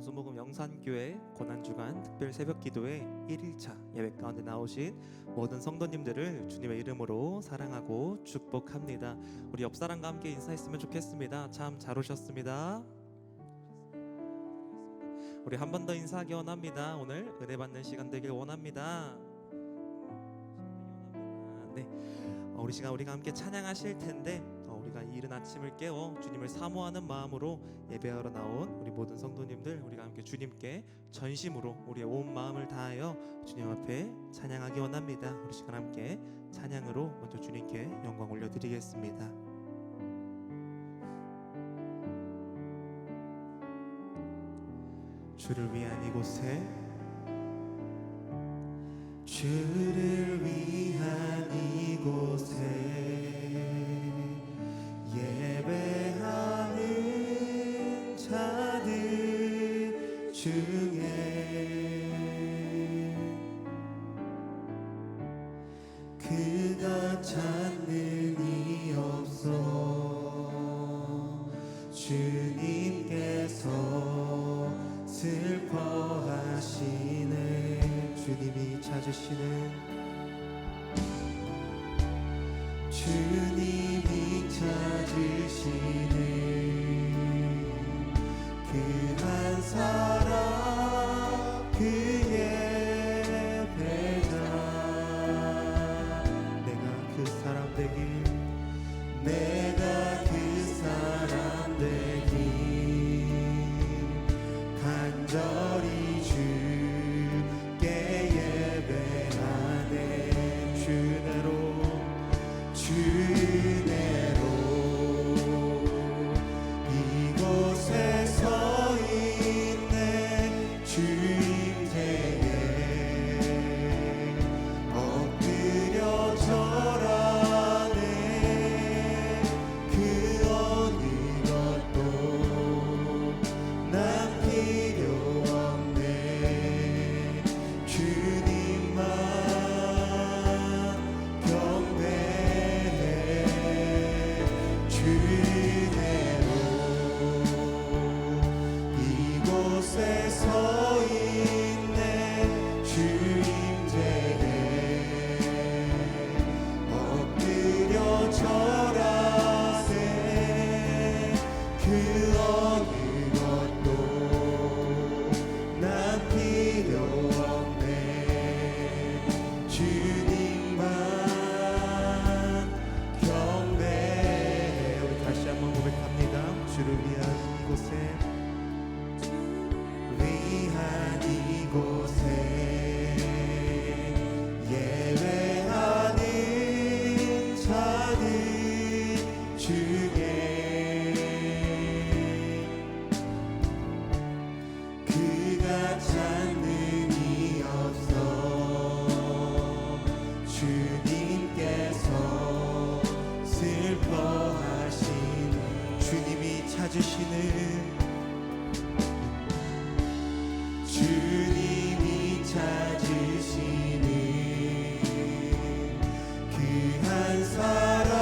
소모금 영산교회 고난주간 특별 새벽기도회 1일차 예배 가운데 나오신 모든 성도님들을 주님의 이름으로 사랑하고 축복합니다. 우리 옆사람과 함께 인사했으면 좋겠습니다. 참 잘 오셨습니다. 우리 한 번 더 인사하기 원합니다. 오늘 은혜 받는 시간 되길 원합니다. 네, 우리 시간 우리가 함께 찬양하실 텐데 우리가 이른 아침을 깨워 주님을 사모하는 마음으로 예배하러 나온 우리 모든 성도님들, 우리가 함께 주님께 전심으로 우리의 온 마음을 다하여 주님 앞에 찬양하기 원합니다. 우리 시간 함께 찬양으로 먼저 주님께 영광 올려드리겠습니다. 주를 위한 이곳에, 주를 위한 이곳에 예배하는 자들 중에 그가 찾는 이 없어 주님께서 슬퍼하시네. 주님이 찾으시는, 주님이 찾으시는 그 한 사람, 그의 배자. 내가 그 사람 되길, 내가 그 사람 되길 간절히 주께 예배하네. 주내로 이곳에 서 있네. 주임제에 엎드려 절하네. 그 어느 것도 난 필요 없네. 주님만 이곳에 서 있네. 주임제에 엎드려 절하세. 그 어느 것도 난 필요 없네. 주님만 경배해. 우리 다시 한번 고백합니다. 주를 위한 이곳에, 이곳에 예배하는 자들 중에 그가 찾는 이 없어 주님께서 슬퍼하시는, 주님이 찾으시는, 주님이 찾으시는 그 한 사람,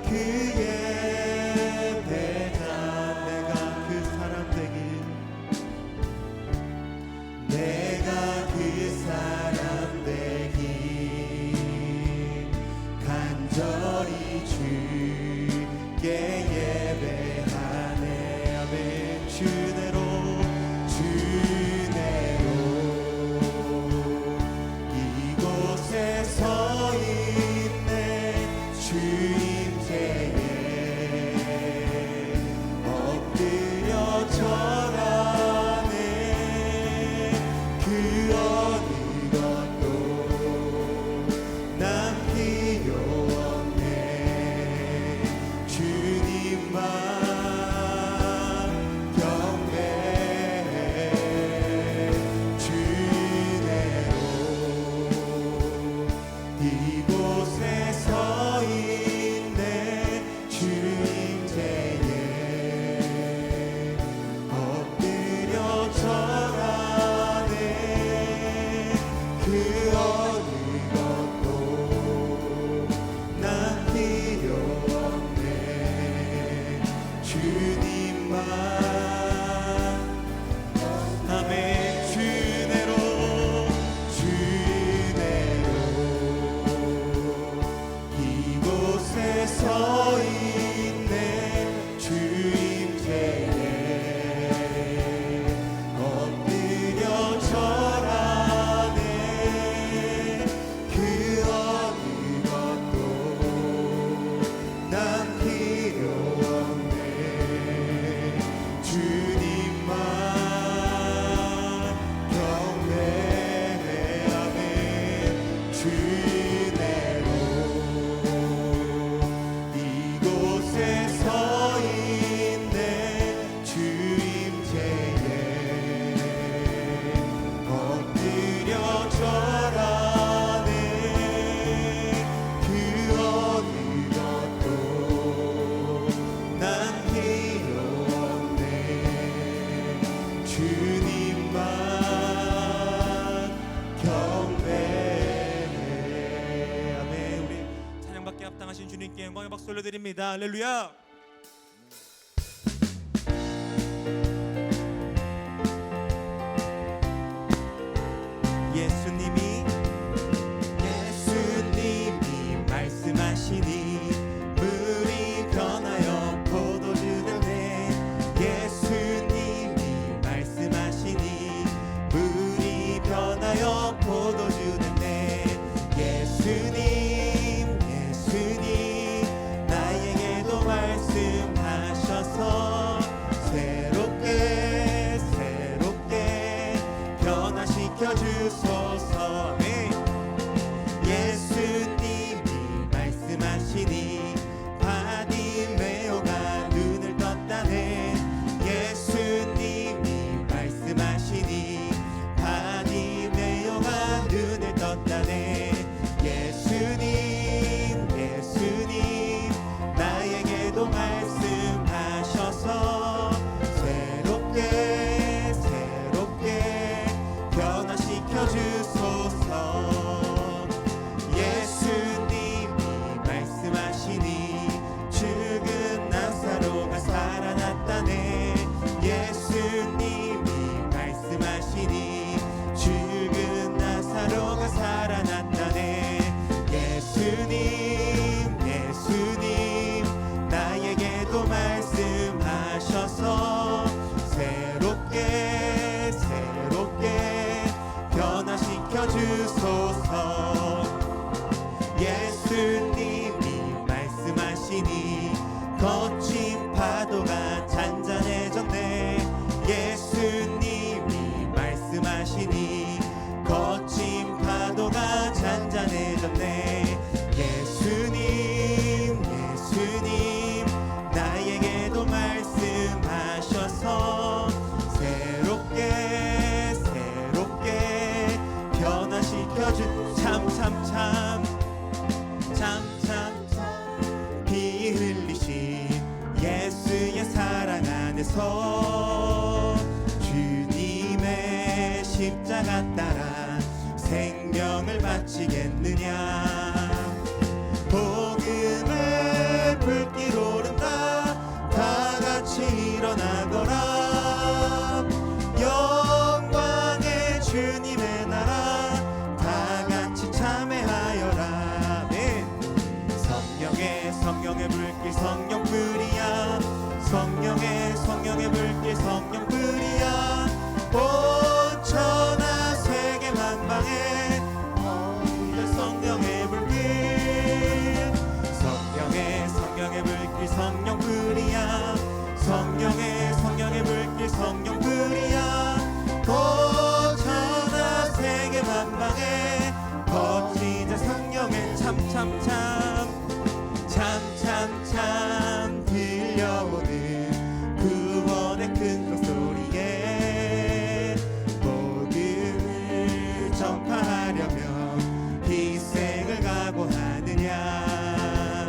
그의 배자. 내가 그 사람 되길, 내가 그 사람 되길 간절히 주께 예배하네. 아멘. 주내로 이곳에 서 있네. 주임제에 엎드려 절하네. 그 어느 것도 난 필요 없네. 주님만 이곳에 서 있네. 주임제에 주님께 영광의 박수 올려드립니다. 할렐루야. 예수님이 말씀하시니 물이 변하여 포도주 되네. 예수님이 말씀하시니 물이 변하여 포도주 되네. 예수님 나에게도 말씀하셔서 새롭게 변화시켜 주소서. 네. 예수님이 말씀하시니 바디메오가 눈을 떴다네. 예수님이 말씀하시니 바디메오가 눈을 떴다네. 예수님 나에게도 말씀하셔서 새롭게 변화시켜 주소서. 예수님이 말씀하시니 죽은 나사로가 살아났다네. 예수님이 말씀하시니 죽은 나사로가 살아났다네. 예수님 나에게도 말씀하셔서 새롭게 변화시켜 주소서. 예수님이 말씀하시니 거친 파도가 잔잔해졌네. 예수님이 말씀하시니 거친 파도가 잔잔해졌네. 예수님 나에게도 말씀하셔서 새롭게 변화시켜 주. 참 피 흘리신 예수의 사랑 안에서 주님의 십자가 따라 생명을 바치겠느냐. 복음의 불길 오른다 다 같이 일어나거라. 영광의 주님의 나라 다 같이 참회하여라. 네. 성령의 불길 성령불이야. 성령의 불길 성령불이야. 온 천하 세계 만방에 성령의 불길. 성령의 불길 성령불이야. 성령의 불길 성령불이야. 온 천하 세계 만방에 거치자 성령의 참 들려오는 구원의 큰 소리에 복음을 전파하려면 희생을 각오하느냐.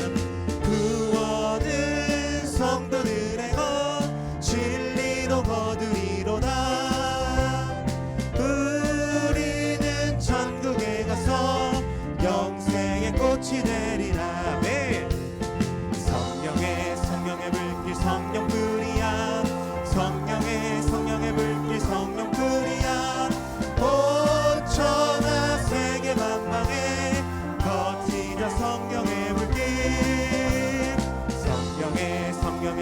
구원은 성도들의 것 진리로 거두리로다. 우리는 천국에 가서 영생의 꽃이 되리라. 네. 성령의 불길 성령불이야. 성령의 불길 성령불이야. 온 천하 세계 만방에 거치자 성령의 불길. 성령의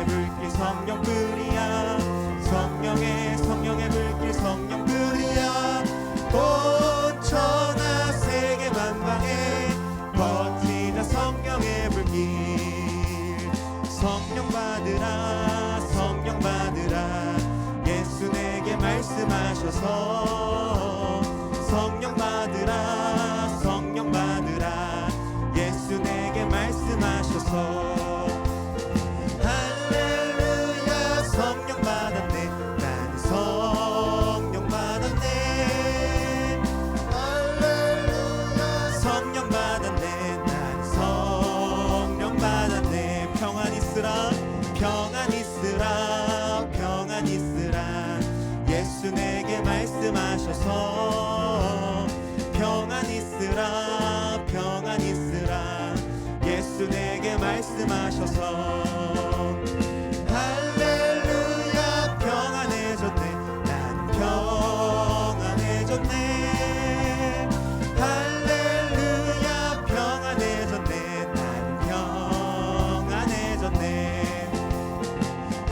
불길 성령불이야. 성령의 불길 성령불이야. 온 천하 세계 만방에 거치자 성령의 불길. 성령 받으라 예수 내게 말씀하셔서. 성령 받으라 예수 내게 말씀하셔서. 할렐루야 성령 받았네. 나는 성령 받았네. 할렐루야 성령 받았네. 나는 성령 받았네. 평안 있으라 예수 내게 말씀하셔서. 평안 있으라 예수 내게 말씀하셔서. 말씀하셔서 할렐루야 평안해졌네 난 평안해졌네 할렐루야 평안해졌네 난 평안해졌네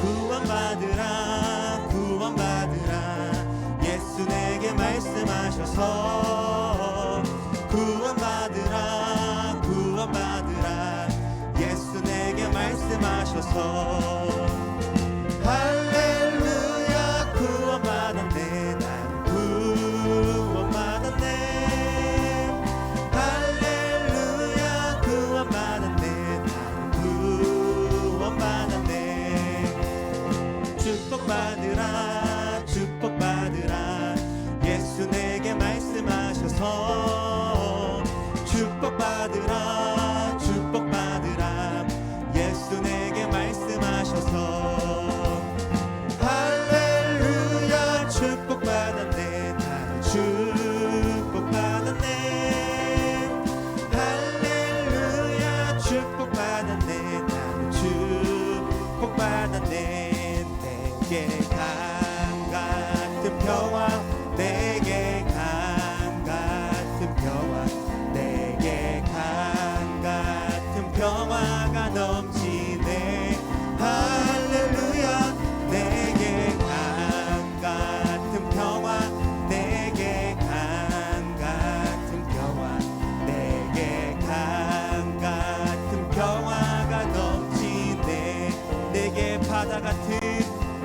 구원받으라 구원받으라 예수 내게 말씀하셔서 구원받으라 구원받으라 예수 내게 말씀하셔서 할렐루야 구원받았네 난 구원받았네 할렐루야 구원받았네 난 구원받았네 축복받으라 축복받으라 예수 내게 말씀하셔서 축복받으라 축복받으라 예수 내게 말씀하셔서 할렐루야 축복받았네 나는 축복받았네 할렐루야 축복받았네 나는 축복받았네 내게 강 같은 평화 내게 강 같은 평화 내게 강 같은 평화가 넘치네 할렐루야 내게 강 같은 평화 내게 강 같은 평화 내게 강 같은 평화가 넘치네 내게 바다 같은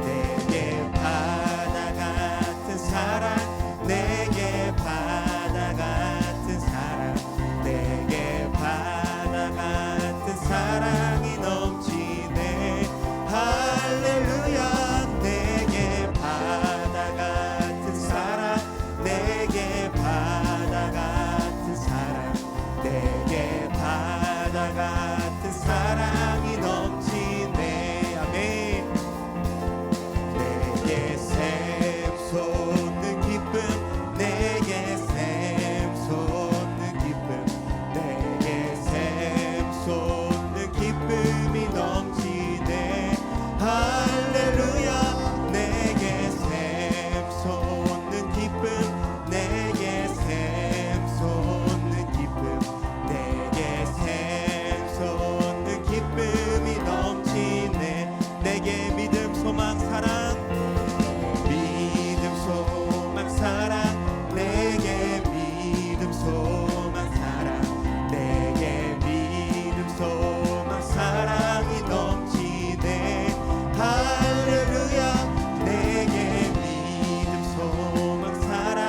내게 바다 같은 사랑 내게 바다 같은 사랑 내게 바다 같은 사랑이 넘치네 할렐루야 내게 바다 같은 사랑 내게 바다 같은 사랑 내게 바다 같은 사랑이 넘치네 아멘 내게 샘솟는 기쁨 내게 샘솟는 기쁨 내게 샘솟는 기쁨이 넘치네 할렐루야 내게 샘솟는 기쁨 내게 샘솟는 기쁨 내게 샘솟는 기쁨이 넘치네 내게 믿음 소망 사랑 믿음 소망 사랑 내게 믿음 소망 사랑 내게 믿음 소망 사랑이 넘치네 할렐루야 내게 믿음 소망 사랑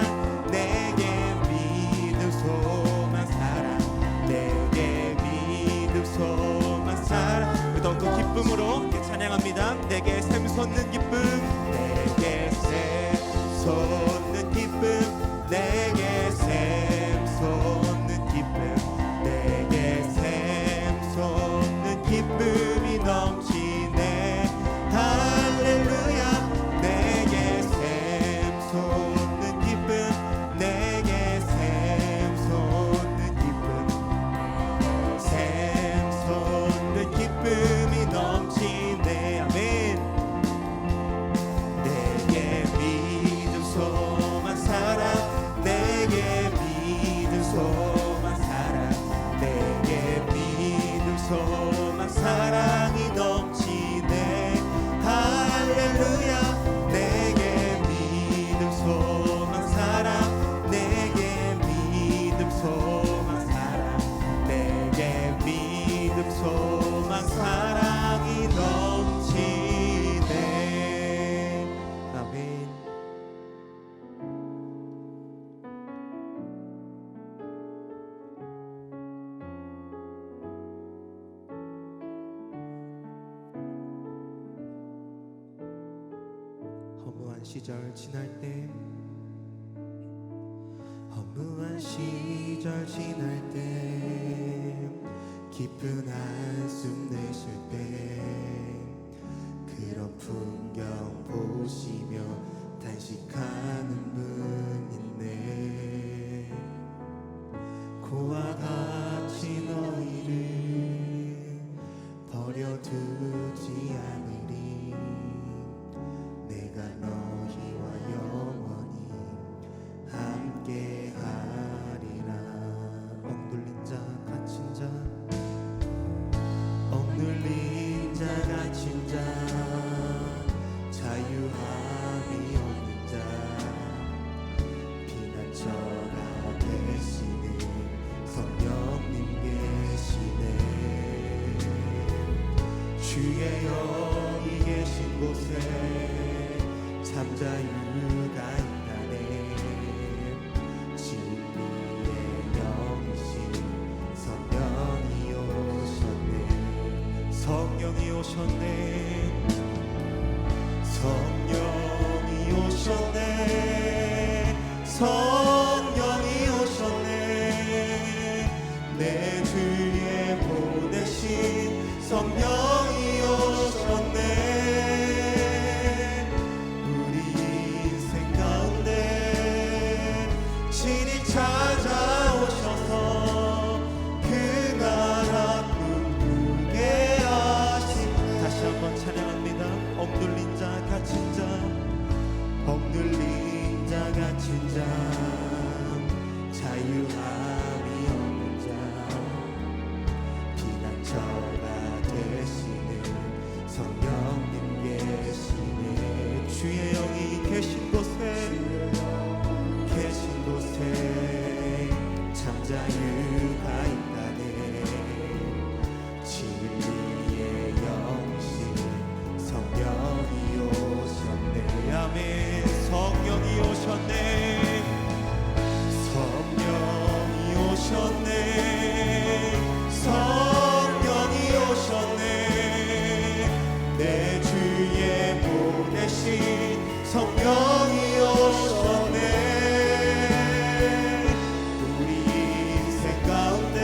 내게 믿음 소망 사랑 내게 믿음 소망 사랑 그동안 또 기쁨으로 이렇게 찬양합니다 내게 샘솟는 기쁨 내게 샘솟는 기쁨 내게 샘솟는 기쁨 내게 샘솟는 기쁨이 넘치네 할렐루야 내게 샘솟는 기쁨 내게 샘솟는 기쁨 샘솟는 기쁨이 넘치네 아멘 내게 믿음 소망 사랑 내게 믿음 소망 사랑 내게 믿음 소망 사랑이 넘치네 할렐루야 내게 믿음 소망 사랑 내게 믿음 소망 사랑 내게 믿음 소망 사랑이 넘치네 아멘 허무한 시절 지날 때 허무한 시절 지날 때 깊은 한숨 내쉴 때 그런 풍경 보시며 단식하는 분 있네 고와 같이 너희를 자유함이 없는 자 피난처가 되시는 성령님 계시네. 주의 영이 계신 곳에 참 자유가 있다네. 진리의 영이신 성령이 오셨네. 성령이 오셨네. 성령이 오셨네. 성령이 오셨네. 내 주위에 보내신 성령이 오셨네. 우리 인생 가운데 친히 찾아오셔서 그 나라 꿈꾸게 하신. 다시 한번 찬양합니다. 억눌린 자 갇힌 자 억눌린 자 갇힌 자 자유함이 없는 자 피난처가 되시는 성령님 계시네. 주의 영이 계신 곳에 참 자유가 있다네. 진리의 영이신 성령이 오셨네. 아멘. 성령이 오셨네. 성령이 오셨네. 성령이 오셨네. 내 주에 보내신 성령이 오셨네. 우리 인생 가운데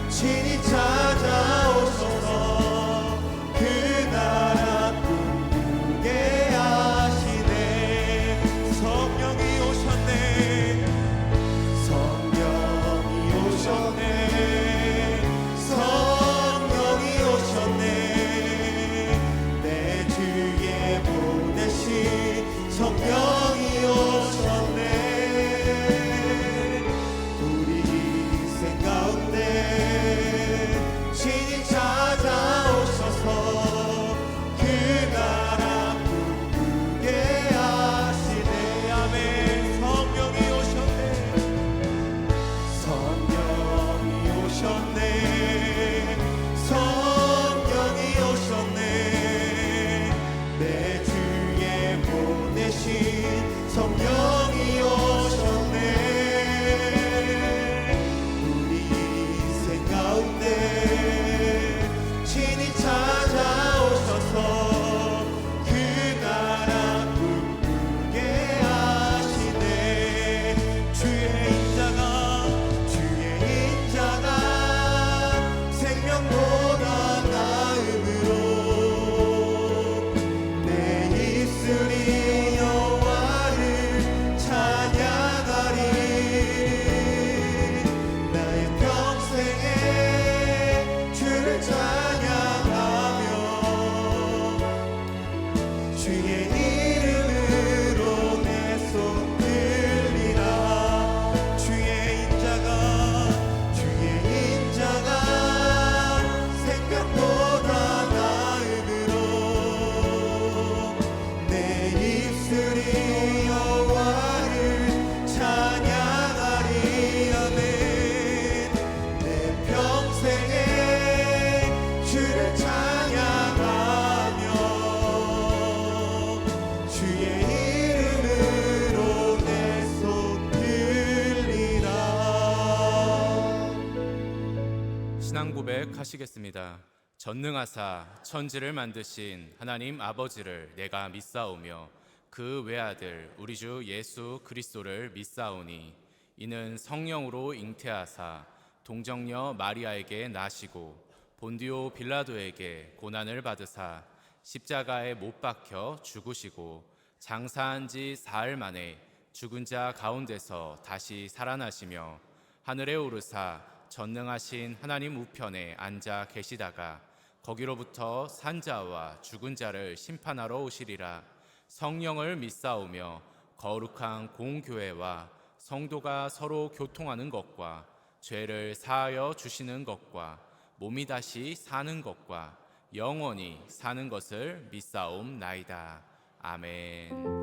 친히 찾아오셔서 그 나라 꿈꾸게 하시네. 성령이 오셨네. 성령이 오셨네. 성령이 오셨네. 내 주에 보내신 성령이 오셨네. 우리 인생 가운데 친히 찾아오셔서 그 나라 꿈꾸게 하시네. 아멘. 성령이 오셨네. 성령이 오셨네. 성령이 오셨네. 내 주에 보내신 성령이 오셨네. 우리 인생 가운데 친히 찾아오셔서 그 나라 꿈꾸게 하시네. 주의 인자가 생명보다 나음으로 내 입술이 여호와를 찬양하리. 나의 평생에 주를 찬양하며 주의 이름으로 내 손 들리라. 주의 인자가 생명보다 나음으로 내 입술이 여호와를 찬양하리. 아멘. 내 평생에 주를 찬양하며 주의 이름으로 내 손 들리라. 신앙 고백하시겠습니다. 전능하사 천지를 만드신 하나님 아버지를 내가 믿사오며 그 외아들 우리 주 예수 그리스도를 믿사오니 이는 성령으로 잉태하사 동정녀 마리아에게 나시고 본디오 빌라도에게 고난을 받으사 십자가에 못 박혀 죽으시고 장사한 지 사흘 만에 죽은 자 가운데서 다시 살아나시며 하늘에 오르사 전능하신 하나님 우편에 앉아 계시다가 거기로부터 산자와 죽은 자를 심판하러 오시리라. 성령을 믿사오며 거룩한 공교회와 성도가 서로 교통하는 것과 죄를 사하여 주시는 것과 몸이 다시 사는 것과 영원히 사는 것을 믿사옵나이다. 아멘.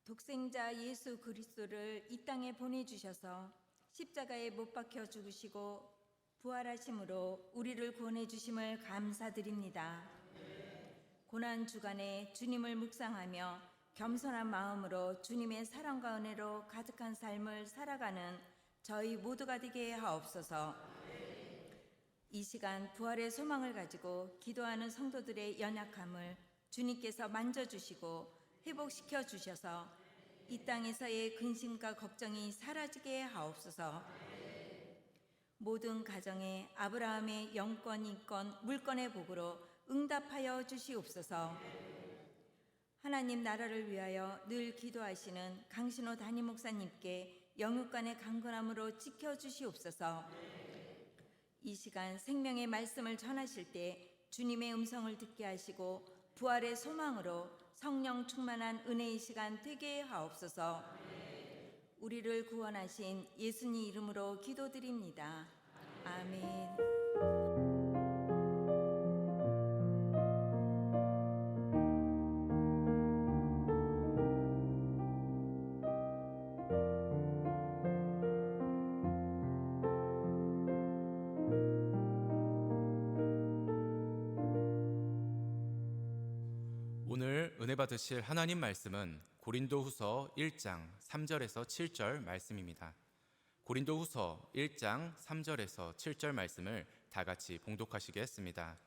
독생자 예수 그리스도를 이 땅에 보내주셔서 십자가에 못 박혀 죽으시고 부활하심으로 우리를 구원해 주심을 감사드립니다. 고난 주간에 주님을 묵상하며 겸손한 마음으로 주님의 사랑과 은혜로 가득한 삶을 살아가는 저희 모두가 되게 하옵소서. 이 시간 부활의 소망을 가지고 기도하는 성도들의 연약함을 주님께서 만져주시고 회복시켜 주셔서 이 땅에서의 근심과 걱정이 사라지게 하옵소서. 모든 가정에 아브라함의 영권, 인권, 물권의 복으로 응답하여 주시옵소서. 하나님 나라를 위하여 늘 기도하시는 강신호 담임 목사님께 영육간의 강건함으로 지켜주시옵소서. 이 시간 생명의 말씀을 전하실 때 주님의 음성을 듣게 하시고 부활의 소망으로 성령 충만한 은혜의 시간 되게 하옵소서. 우리를 구원하신 예수님 이름으로 기도드립니다. 아멘. 오늘 은혜 받으실 하나님 말씀은 고린도후서 1장 3절에서 7절 말씀입니다. 고린도후서 1장 3절에서 7절 말씀을 다 같이 봉독하시겠습니다.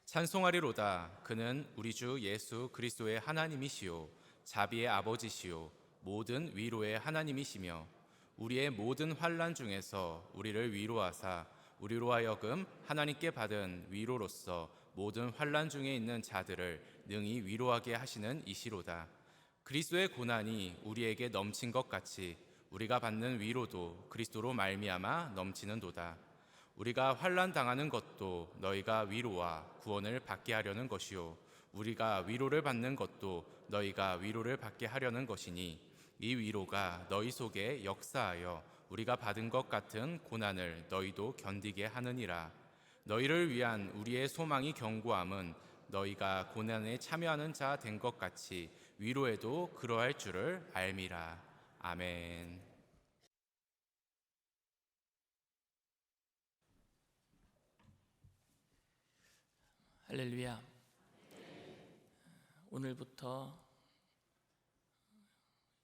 찬송하리로다. 그는 우리 주 예수 그리스도의 하나님이시요 자비의 아버지시요 모든 위로의 하나님이시며 우리의 모든 환난 중에서 우리를 위로하사 우리로 하여금 하나님께 받은 위로로서 모든 환난 중에 있는 자들을 능히 위로하게 하시는 이시로다. 그리스도의 고난이 우리에게 넘친 것 같이 우리가 받는 위로도 그리스도로 말미암아 넘치는도다. 우리가 환난 당하는 것도 너희가 위로와 구원을 받게 하려는 것이요 우리가 위로를 받는 것도 너희가 위로를 받게 하려는 것이니 이 위로가 너희 속에 역사하여 우리가 받은 것 같은 고난을 너희도 견디게 하느니라. 너희를 위한 우리의 소망이 견고함은 너희가 고난에 참여하는 자 된 것 같이 위로에도 그러할 줄을 알미라. 아멘. 할렐루야. 오늘부터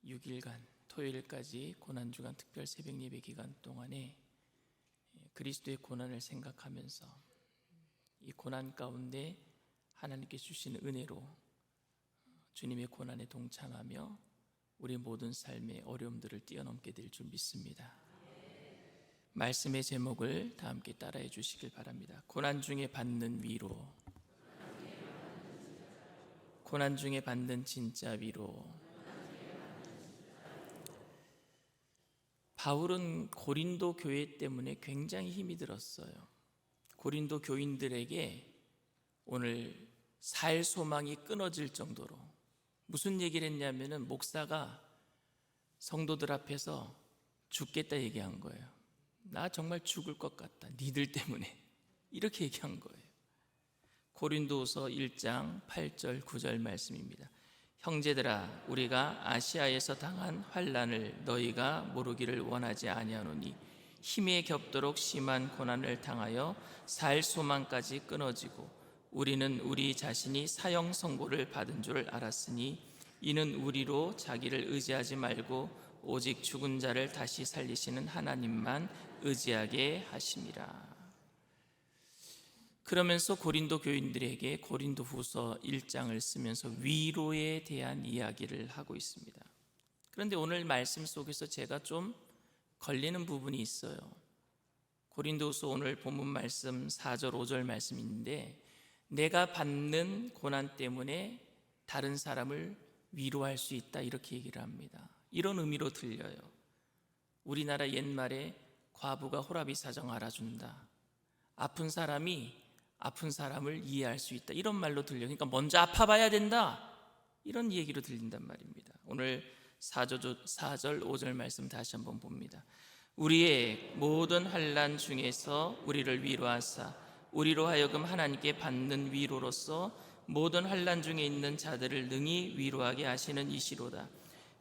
6일간 토요일까지 고난주간 특별 새벽 예배 기간 동안에 그리스도의 고난을 생각하면서 이 고난 가운데 하나님께 주신 은혜로 주님의 고난에 동참하며 우리 모든 삶의 어려움들을 뛰어넘게 될 줄 믿습니다. 말씀의 제목을 다 함께 따라해 주시길 바랍니다. 고난 중에 받는 위로, 고난 중에 받는 진짜 위로. 바울은 고린도 교회 때문에 굉장히 힘이 들었어요. 고린도 교인들에게 오늘 살 소망이 끊어질 정도로 무슨 얘기를 했냐면은 목사가 성도들 앞에서 죽겠다 얘기한 거예요. 나 정말 죽을 것 같다. 니들 때문에. 이렇게 얘기한 거예요. 고린도후서 1장 8절 9절 말씀입니다. 형제들아, 우리가 아시아에서 당한 환난을 너희가 모르기를 원하지 아니하노니 힘에 겹도록 심한 고난을 당하여 살 소망까지 끊어지고 우리는 우리 자신이 사형 선고를 받은 줄 알았으니 이는 우리로 자기를 의지하지 말고 오직 죽은 자를 다시 살리시는 하나님만 의지하게 하심이라. 그러면서 고린도 교인들에게 고린도후서 1장을 쓰면서 위로에 대한 이야기를 하고 있습니다. 그런데 오늘 말씀 속에서 제가 좀 걸리는 부분이 있어요. 고린도후서 오늘 본문 말씀 4절 5절 말씀인데 내가 받는 고난 때문에 다른 사람을 위로할 수 있다 이렇게 얘기를 합니다. 이런 의미로 들려요. 우리나라 옛말에 과부가 호라비 사정 알아준다. 아픈 사람이 아픈 사람을 이해할 수 있다. 이런 말로 들려. 그러니까 먼저 아파봐야 된다. 이런 얘기로 들린단 말입니다. 오늘 4절 5절 말씀 다시 한번 봅니다. 우리의 모든 환난 중에서 우리를 위로하사 우리로 하여금 하나님께 받는 위로로서 모든 환난 중에 있는 자들을 능히 위로하게 하시는 이시로다.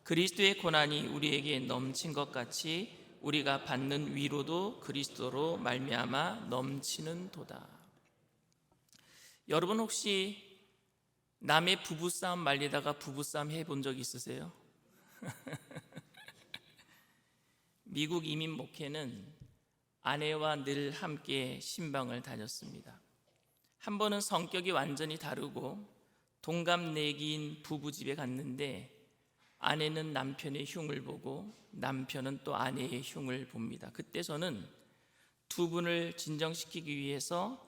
그리스도의 고난이 우리에게 넘친 것 같이 우리가 받는 위로도 그리스도로 말미암아 넘치는 도다. 여러분 혹시 남의 부부싸움 말리다가 부부싸움 해본 적 있으세요? 미국 이민 목회는 아내와 늘 함께 신방을 다녔습니다. 한 번은 성격이 완전히 다르고 동갑내기인 부부 집에 갔는데 아내는 남편의 흉을 보고 남편은 또 아내의 흉을 봅니다. 그때 저는 두 분을 진정시키기 위해서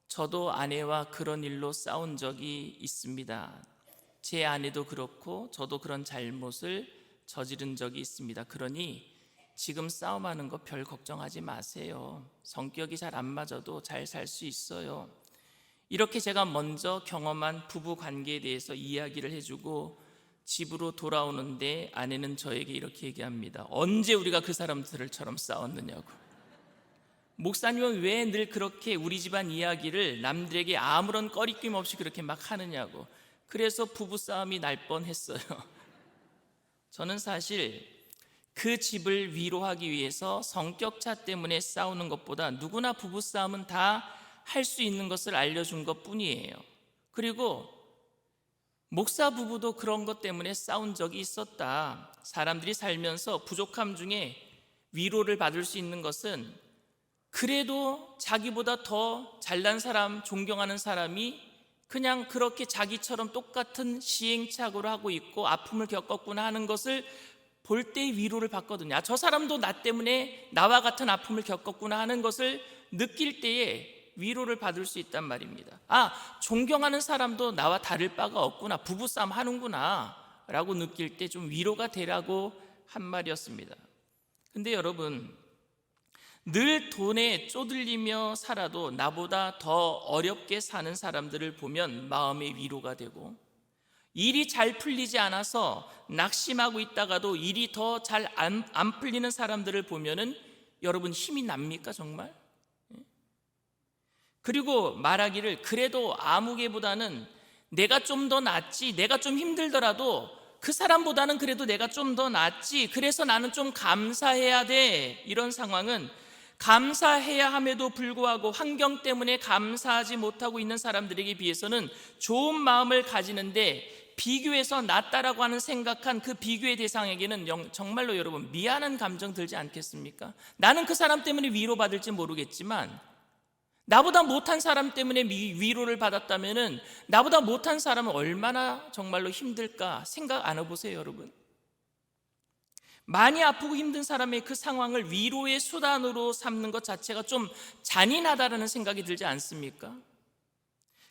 저도 아내와 그런 일로 싸운 적이 있습니다. 제 아내도 그렇고 저도 그런 잘못을 저지른 적이 있습니다. 그러니 지금 싸움하는 거 별 걱정하지 마세요. 성격이 잘 안 맞아도 잘 살 수 있어요. 이렇게 제가 먼저 경험한 부부 관계에 대해서 이야기를 해주고 집으로 돌아오는데 아내는 저에게 이렇게 얘기합니다. 언제 우리가 그 사람들처럼 싸웠느냐고. 목사님은 왜 늘 그렇게 우리 집안 이야기를 남들에게 아무런 꺼리낌 없이 그렇게 막 하느냐고. 그래서 부부싸움이 날 뻔했어요. 저는 사실 그 집을 위로하기 위해서 성격차 때문에 싸우는 것보다 누구나 부부싸움은 다 할 수 있는 것을 알려준 것 뿐이에요. 그리고 목사 부부도 그런 것 때문에 싸운 적이 있었다. 사람들이 살면서 부족함 중에 위로를 받을 수 있는 것은 그래도 자기보다 더 잘난 사람, 존경하는 사람이 그냥 그렇게 자기처럼 똑같은 시행착오를 하고 있고 아픔을 겪었구나 하는 것을 볼 때 위로를 받거든요. 저 사람도 나 때문에 나와 같은 아픔을 겪었구나 하는 것을 느낄 때에 위로를 받을 수 있단 말입니다. 존경하는 사람도 나와 다를 바가 없구나, 부부싸움 하는구나 라고 느낄 때 좀 위로가 되라고 한 말이었습니다. 근데 여러분, 늘 돈에 쪼들리며 살아도 나보다 더 어렵게 사는 사람들을 보면 마음의 위로가 되고, 일이 잘 풀리지 않아서 낙심하고 있다가도 일이 더 잘 안 풀리는 사람들을 보면은 여러분 힘이 납니까 정말? 그리고 말하기를 그래도 아무개보다는 내가 좀 더 낫지, 내가 좀 힘들더라도 그 사람보다는 그래도 내가 좀 더 낫지, 그래서 나는 좀 감사해야 돼. 이런 상황은 감사해야 함에도 불구하고 환경 때문에 감사하지 못하고 있는 사람들에게 비해서는 좋은 마음을 가지는데 비교해서 낫다라고 하는 생각한 그 비교의 대상에게는 정말로 여러분 미안한 감정 들지 않겠습니까? 나는 그 사람 때문에 위로받을지 모르겠지만 나보다 못한 사람 때문에 위로를 받았다면은 나보다 못한 사람은 얼마나 정말로 힘들까 생각 안 해보세요, 여러분. 많이 아프고 힘든 사람의 그 상황을 위로의 수단으로 삼는 것 자체가 좀 잔인하다라는 생각이 들지 않습니까?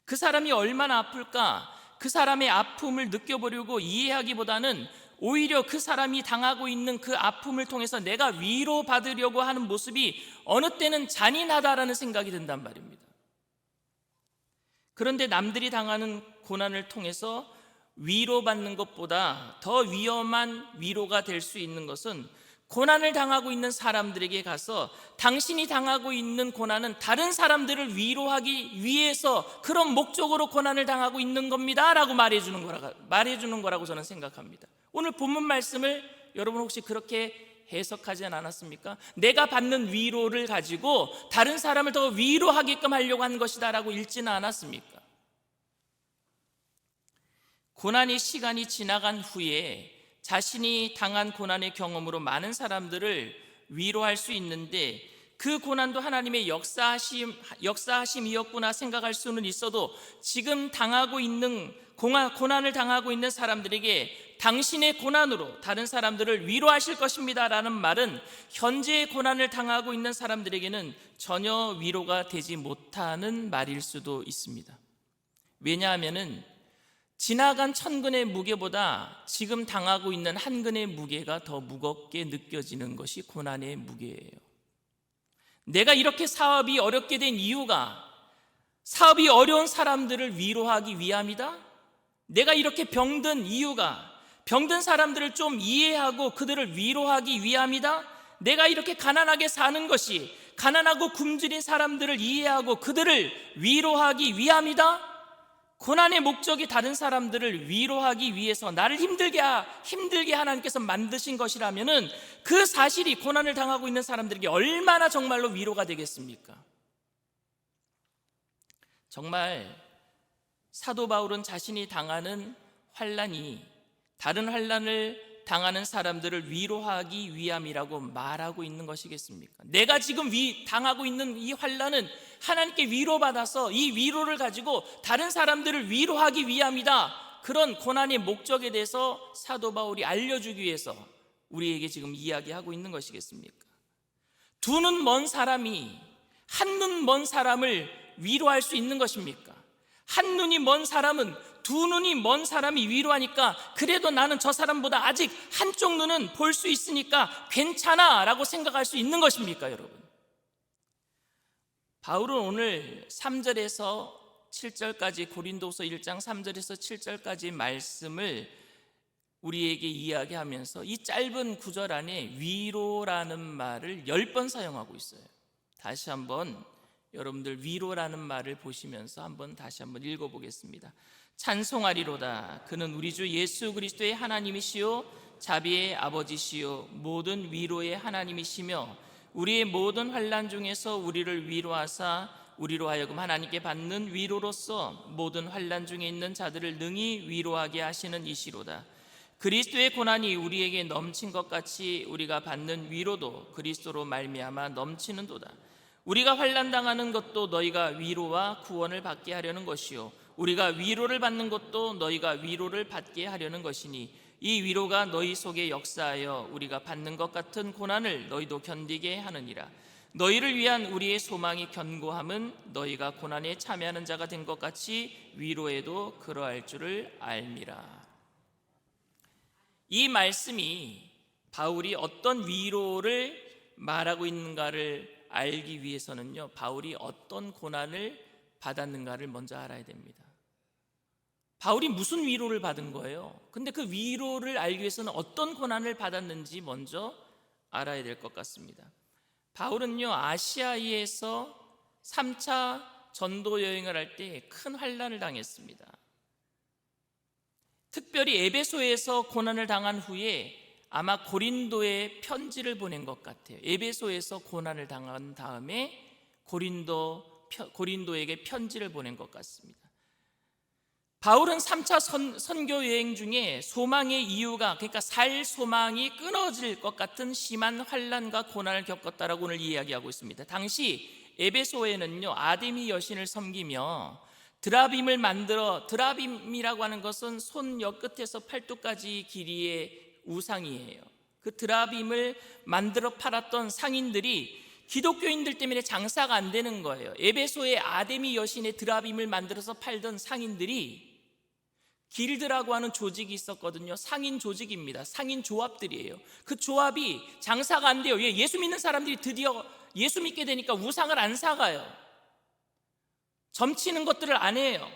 그 사람이 얼마나 아플까, 그 사람의 아픔을 느껴보려고 이해하기보다는 오히려 그 사람이 당하고 있는 그 아픔을 통해서 내가 위로받으려고 하는 모습이 어느 때는 잔인하다라는 생각이 든단 말입니다. 그런데 남들이 당하는 고난을 통해서 위로받는 것보다 더 위험한 위로가 될 수 있는 것은 고난을 당하고 있는 사람들에게 가서 당신이 당하고 있는 고난은 다른 사람들을 위로하기 위해서 그런 목적으로 고난을 당하고 있는 겁니다 라고 말해주는 거라고 저는 생각합니다. 오늘 본문 말씀을 여러분 혹시 그렇게 해석하지 않았습니까? 내가 받는 위로를 가지고 다른 사람을 더 위로하게끔 하려고 한 것이다 라고 읽지는 않았습니까? 고난의 시간이 지나간 후에 자신이 당한 고난의 경험으로 많은 사람들을 위로할 수 있는데 그 고난도 하나님의 역사하심이었구나 생각할 수는 있어도 지금 당하고 있는 고난을 당하고 있는 사람들에게 당신의 고난으로 다른 사람들을 위로하실 것입니다 라는 말은 현재의 고난을 당하고 있는 사람들에게는 전혀 위로가 되지 못하는 말일 수도 있습니다. 왜냐하면은 지나간 1000근의 무게보다 지금 당하고 있는 1근의 무게가 더 무겁게 느껴지는 것이 고난의 무게예요. 내가 이렇게 사업이 어렵게 된 이유가 사업이 어려운 사람들을 위로하기 위함이다. 내가 이렇게 병든 이유가 병든 사람들을 좀 이해하고 그들을 위로하기 위함이다. 내가 이렇게 가난하게 사는 것이 가난하고 굶주린 사람들을 이해하고 그들을 위로하기 위함이다. 고난의 목적이 다른 사람들을 위로하기 위해서 나를 힘들게 하나님께서 만드신 것이라면은 그 사실이 고난을 당하고 있는 사람들에게 얼마나 정말로 위로가 되겠습니까? 정말 사도 바울은 자신이 당하는 환난이 다른 환난을 당하는 사람들을 위로하기 위함이라고 말하고 있는 것이겠습니까? 내가 지금 당하고 있는 이 환난은 하나님께 위로받아서 이 위로를 가지고 다른 사람들을 위로하기 위함이다. 그런 고난의 목적에 대해서 사도 바울이 알려주기 위해서 우리에게 지금 이야기하고 있는 것이겠습니까? 두 눈 먼 사람이 한 눈 먼 사람을 위로할 수 있는 것입니까? 한 눈이 먼 사람은 두 눈이 먼 사람이 위로하니까 그래도 나는 저 사람보다 아직 한쪽 눈은 볼 수 있으니까 괜찮아 라고 생각할 수 있는 것입니까, 여러분? 바울은 오늘 3절에서 7절까지 고린도서 1장 3절에서 7절까지 말씀을 우리에게 이야기하면서 이 짧은 구절 안에 위로라는 말을 10번 사용하고 있어요. 다시 한번 여러분들 위로라는 말을 보시면서 다시 한번 읽어보겠습니다. 찬송하리로다. 그는 우리 주 예수 그리스도의 하나님이시요 자비의 아버지시요 모든 위로의 하나님이시며 우리의 모든 환난 중에서 우리를 위로하사 우리로 하여금 하나님께 받는 위로로서 모든 환난 중에 있는 자들을 능히 위로하게 하시는 이시로다. 그리스도의 고난이 우리에게 넘친 것 같이 우리가 받는 위로도 그리스도로 말미암아 넘치는도다. 우리가 환난 당하는 것도 너희가 위로와 구원을 받게 하려는 것이요 우리가 위로를 받는 것도 너희가 위로를 받게 하려는 것이니 이 위로가 너희 속에 역사하여 우리가 받는 것 같은 고난을 너희도 견디게 하느니라. 너희를 위한 우리의 소망이 견고함은 너희가 고난에 참여하는 자가 된 것 같이 위로에도 그러할 줄을 알미라. 이 말씀이 바울이 어떤 위로를 말하고 있는가를 알기 위해서는요, 바울이 어떤 고난을 받았는가를 먼저 알아야 됩니다. 바울이 무슨 위로를 받은 거예요? 근데 그 위로를 알기 위해서는 어떤 고난을 받았는지 먼저 알아야 될 것 같습니다. 바울은요, 아시아에서 3차 전도 여행을 할 때 큰 환난을 당했습니다. 특별히 에베소에서 고난을 당한 후에 아마 고린도에 편지를 보낸 것 같아요. 에베소에서 고난을 당한 다음에 고린도에게 편지를 보낸 것 같습니다. 바울은 3차 선교 여행 중에 소망의 이유가, 그러니까 살 소망이 끊어질 것 같은 심한 환난과 고난을 겪었다라고 오늘 이야기하고 있습니다. 당시 에베소에는요, 아데미 여신을 섬기며 드라빔이라고 하는 것은 손 옆끝에서 팔뚝까지 길이의 우상이에요. 그 드라빔을 만들어 팔았던 상인들이 기독교인들 때문에 장사가 안 되는 거예요. 에베소의 아데미 여신의 드라빔을 만들어서 팔던 상인들이 길드라고 하는 조직이 있었거든요. 상인 조직입니다. 상인 조합들이에요. 그 조합이 장사가 안 돼요. 예수 믿는 사람들이 드디어 예수 믿게 되니까 우상을 안 사가요. 점치는 것들을 안 해요.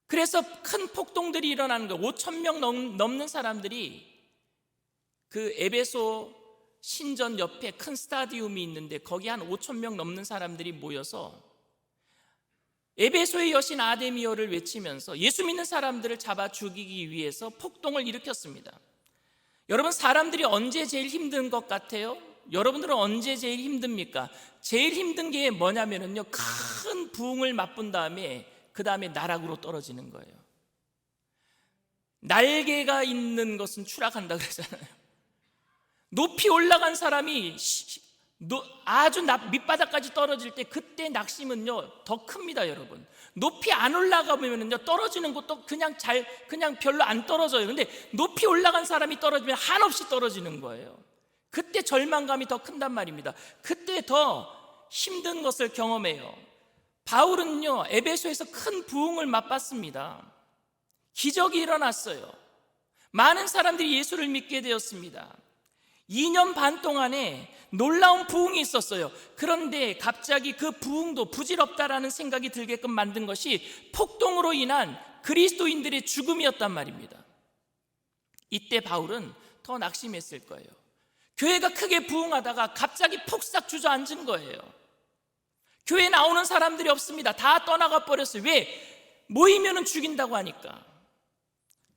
그래서 큰 폭동들이 일어나는 거예요. 5,000명 넘는 사람들이 그 에베소 신전 옆에 큰 스타디움이 있는데 거기 한 5,000명 넘는 사람들이 모여서 에베소의 여신 아데미어를 외치면서 예수 믿는 사람들을 잡아 죽이기 위해서 폭동을 일으켰습니다. 여러분, 사람들이 언제 제일 힘든 것 같아요? 여러분들은 언제 제일 힘듭니까? 제일 힘든 게 뭐냐면요, 큰 부흥을 맛본 다음에 그 다음에 나락으로 떨어지는 거예요. 날개가 있는 것은 추락한다 그러잖아요. 높이 올라간 사람이 아주 밑바닥까지 떨어질 때 그때 낙심은요 더 큽니다, 여러분. 높이 안 올라가면요 떨어지는 것도 그냥 별로 안 떨어져요. 근데 높이 올라간 사람이 떨어지면 한없이 떨어지는 거예요. 그때 절망감이 더 큰단 말입니다. 그때 더 힘든 것을 경험해요. 바울은요 에베소에서 큰 부흥을 맛봤습니다. 기적이 일어났어요. 많은 사람들이 예수를 믿게 되었습니다. 2년 반 동안에 놀라운 부흥이 있었어요. 그런데 갑자기 그 부흥도 부질없다라는 생각이 들게끔 만든 것이 폭동으로 인한 그리스도인들의 죽음이었단 말입니다. 이때 바울은 더 낙심했을 거예요. 교회가 크게 부흥하다가 갑자기 폭삭 주저앉은 거예요. 교회에 나오는 사람들이 없습니다. 다 떠나가 버렸어요. 왜? 모이면은 죽인다고 하니까.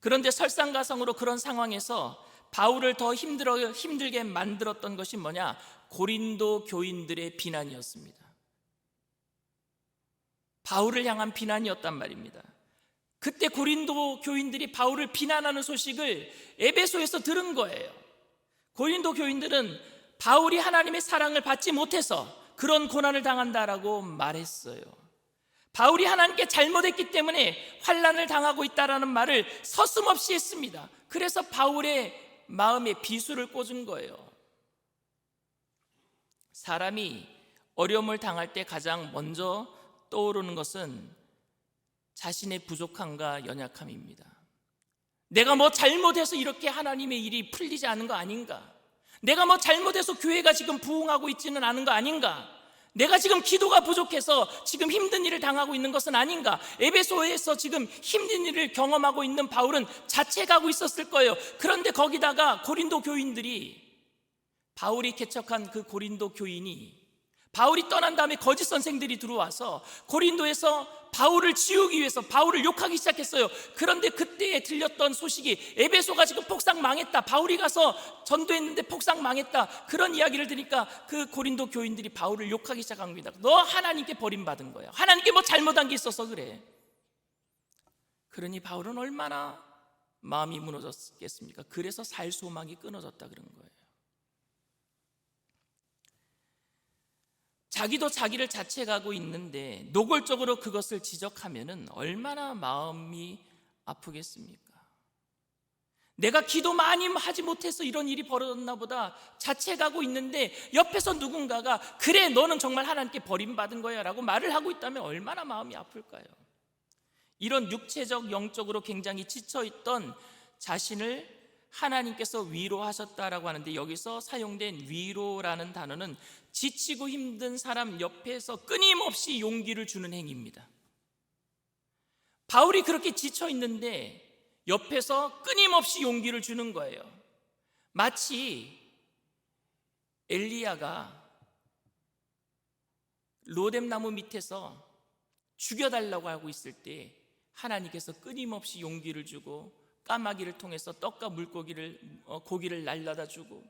그런데 설상가상으로 그런 상황에서 바울을 더 힘들게 만들었던 것이 뭐냐? 고린도 교인들의 비난이었습니다. 바울을 향한 비난이었단 말입니다. 그때 고린도 교인들이 바울을 비난하는 소식을 에베소에서 들은 거예요. 고린도 교인들은 바울이 하나님의 사랑을 받지 못해서 그런 고난을 당한다라고 말했어요. 바울이 하나님께 잘못했기 때문에 환난을 당하고 있다라는 말을 서슴없이 했습니다. 그래서 바울의 마음에 비수를 꽂은 거예요. 사람이 어려움을 당할 때 가장 먼저 떠오르는 것은 자신의 부족함과 연약함입니다. 내가 뭐 잘못해서 이렇게 하나님의 일이 풀리지 않은 거 아닌가? 내가 뭐 잘못해서 교회가 지금 부흥하고 있지는 않은 거 아닌가? 내가 지금 기도가 부족해서 지금 힘든 일을 당하고 있는 것은 아닌가? 에베소에서 지금 힘든 일을 경험하고 있는 바울은 자책하고 있었을 거예요. 그런데 거기다가 고린도 교인들이, 바울이 개척한 그 고린도 교인이, 바울이 떠난 다음에 거짓 선생들이 들어와서 고린도에서 바울을 지우기 위해서 바울을 욕하기 시작했어요. 그런데 그때에 들렸던 소식이 에베소가 지금 폭삭 망했다, 바울이 가서 전도했는데 폭삭 망했다, 그런 이야기를 들으니까 그 고린도 교인들이 바울을 욕하기 시작한 겁니다. 너 하나님께 버림받은 거야. 하나님께 뭐 잘못한 게 있어서 그래. 그러니 바울은 얼마나 마음이 무너졌겠습니까? 그래서 살 소망이 끊어졌다 그런 거예요. 자기도 자기를 자책하고 있는데 노골적으로 그것을 지적하면은 얼마나 마음이 아프겠습니까? 내가 기도 많이 하지 못해서 이런 일이 벌어졌나 보다 자책하고 있는데 옆에서 누군가가 그래 너는 정말 하나님께 버림받은 거야 라고 말을 하고 있다면 얼마나 마음이 아플까요? 이런 육체적 영적으로 굉장히 지쳐있던 자신을 하나님께서 위로하셨다라고 하는데, 여기서 사용된 위로라는 단어는 지치고 힘든 사람 옆에서 끊임없이 용기를 주는 행위입니다. 바울이 그렇게 지쳐 있는데 옆에서 끊임없이 용기를 주는 거예요. 마치 엘리야가 로뎀나무 밑에서 죽여달라고 하고 있을 때 하나님께서 끊임없이 용기를 주고 까마귀를 통해서 떡과 고기를 날라다 주고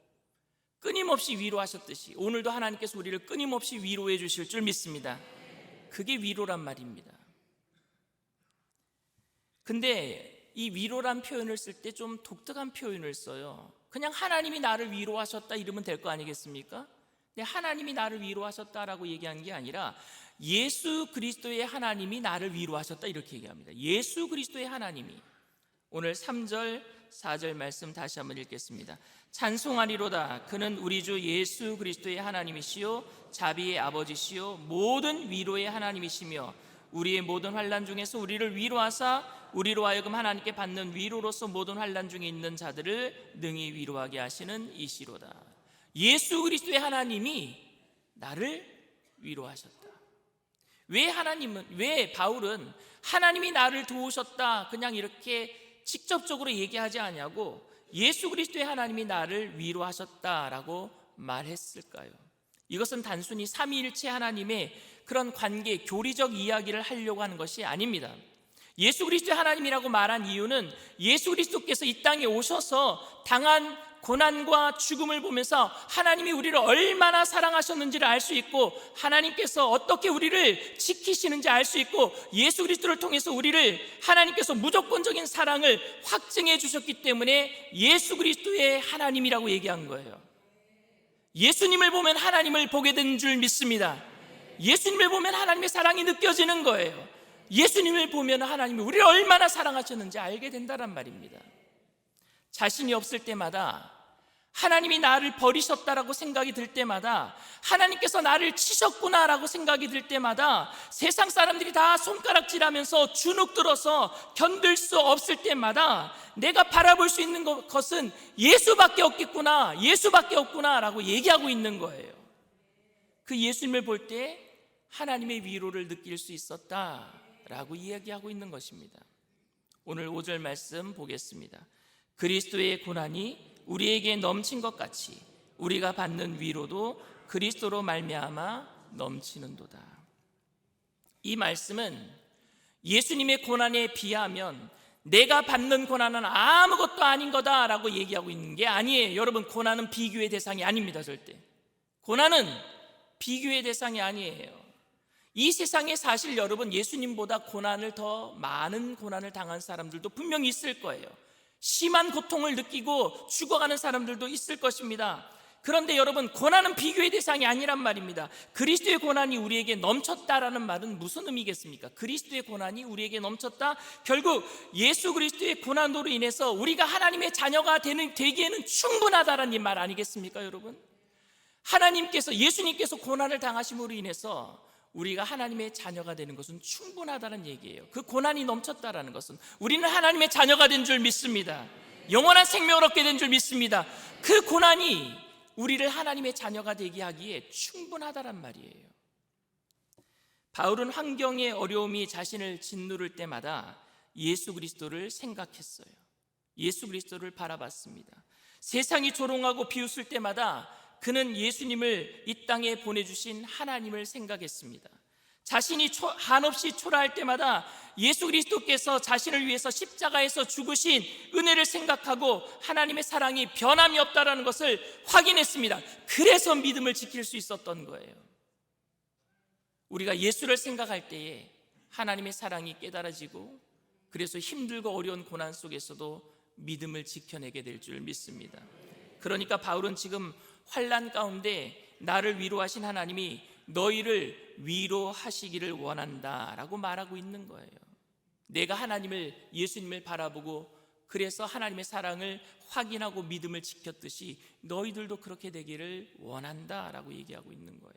끊임없이 위로하셨듯이 오늘도 하나님께서 우리를 끊임없이 위로해 주실 줄 믿습니다. 그게 위로란 말입니다. 근데 이 위로란 표현을 쓸 때 좀 독특한 표현을 써요. 그냥 하나님이 나를 위로하셨다 이러면 될 거 아니겠습니까? 근데 하나님이 나를 위로하셨다라고 얘기한 게 아니라 예수 그리스도의 하나님이 나를 위로하셨다 이렇게 얘기합니다. 예수 그리스도의 하나님이. 오늘 3절 4절 말씀 다시 한번 읽겠습니다. 찬송하리로다. 그는 우리 주 예수 그리스도의 하나님이시요 자비의 아버지시요 모든 위로의 하나님이시며 우리의 모든 환난 중에서 우리를 위로하사 우리로 하여금 하나님께 받는 위로로서 모든 환난 중에 있는 자들을 능히 위로하게 하시는 이시로다. 예수 그리스도의 하나님이 나를 위로하셨다. 왜 바울은 하나님이 나를 도우셨다 그냥 이렇게 직접적으로 얘기하지 않냐고 예수 그리스도의 하나님이 나를 위로하셨다라고 말했을까요? 이것은 단순히 삼위일체 하나님의 그런 관계, 교리적 이야기를 하려고 하는 것이 아닙니다. 예수 그리스도의 하나님이라고 말한 이유는 예수 그리스도께서 이 땅에 오셔서 당한 고난과 죽음을 보면서 하나님이 우리를 얼마나 사랑하셨는지를 알 수 있고 하나님께서 어떻게 우리를 지키시는지 알 수 있고 예수 그리스도를 통해서 우리를 하나님께서 무조건적인 사랑을 확증해 주셨기 때문에 예수 그리스도의 하나님이라고 얘기한 거예요. 예수님을 보면 하나님을 보게 된 줄 믿습니다. 예수님을 보면 하나님의 사랑이 느껴지는 거예요. 예수님을 보면 하나님이 우리를 얼마나 사랑하셨는지 알게 된다란 말입니다. 자신이 없을 때마다 하나님이 나를 버리셨다라고 생각이 들 때마다, 하나님께서 나를 치셨구나라고 생각이 들 때마다, 세상 사람들이 다 손가락질하면서 주눅들어서 견딜 수 없을 때마다 내가 바라볼 수 있는 것은 예수밖에 없겠구나, 예수밖에 없구나라고 얘기하고 있는 거예요. 그 예수님을 볼 때 하나님의 위로를 느낄 수 있었다라고 이야기하고 있는 것입니다. 오늘 5절 말씀 보겠습니다. 그리스도의 고난이 우리에게 넘친 것 같이 우리가 받는 위로도 그리스도로 말미암아 넘치는도다. 이 말씀은 예수님의 고난에 비하면 내가 받는 고난은 아무것도 아닌 거다라고 얘기하고 있는 게 아니에요. 여러분, 고난은 비교의 대상이 아닙니다. 절대. 고난은 비교의 대상이 아니에요. 이 세상에 사실 여러분, 예수님보다 고난을 더 많은 고난을 당한 사람들도 분명히 있을 거예요. 심한 고통을 느끼고 죽어가는 사람들도 있을 것입니다. 그런데 여러분, 고난은 비교의 대상이 아니란 말입니다. 그리스도의 고난이 우리에게 넘쳤다라는 말은 무슨 의미겠습니까? 그리스도의 고난이 우리에게 넘쳤다? 결국 예수 그리스도의 고난으로 인해서 우리가 하나님의 자녀가 되기에는 충분하다라는 말 아니겠습니까, 여러분? 하나님께서, 예수님께서 고난을 당하심으로 인해서 우리가 하나님의 자녀가 되는 것은 충분하다는 얘기예요. 그 고난이 넘쳤다라는 것은 우리는 하나님의 자녀가 된 줄 믿습니다. 영원한 생명을 얻게 된 줄 믿습니다. 그 고난이 우리를 하나님의 자녀가 되게 하기에 충분하다란 말이에요. 바울은 환경의 어려움이 자신을 짓누를 때마다 예수 그리스도를 생각했어요. 예수 그리스도를 바라봤습니다. 세상이 조롱하고 비웃을 때마다 그는 예수님을 이 땅에 보내주신 하나님을 생각했습니다. 자신이 한없이 초라할 때마다 예수 그리스도께서 자신을 위해서 십자가에서 죽으신 은혜를 생각하고 하나님의 사랑이 변함이 없다는 것을 확인했습니다. 그래서 믿음을 지킬 수 있었던 거예요. 우리가 예수를 생각할 때에 하나님의 사랑이 깨달아지고, 그래서 힘들고 어려운 고난 속에서도 믿음을 지켜내게 될 줄 믿습니다. 그러니까 바울은 지금 환난 가운데 나를 위로하신 하나님이 너희를 위로하시기를 원한다라고 말하고 있는 거예요. 내가 예수님을 바라보고 그래서 하나님의 사랑을 확인하고 믿음을 지켰듯이 너희들도 그렇게 되기를 원한다라고 얘기하고 있는 거예요.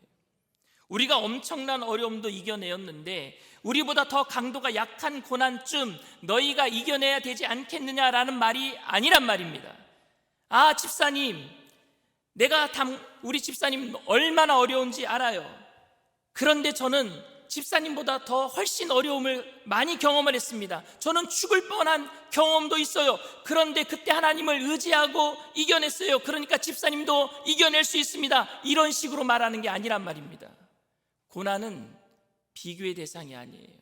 우리가 엄청난 어려움도 이겨내었는데 우리보다 더 강도가 약한 고난쯤 너희가 이겨내야 되지 않겠느냐라는 말이 아니란 말입니다. 아, 집사님, 우리 집사님 얼마나 어려운지 알아요. 그런데 저는 집사님보다 더 훨씬 어려움을 많이 경험을 했습니다. 저는 죽을 뻔한 경험도 있어요. 그런데 그때 하나님을 의지하고 이겨냈어요. 그러니까 집사님도 이겨낼 수 있습니다. 이런 식으로 말하는 게 아니란 말입니다. 고난은 비교의 대상이 아니에요.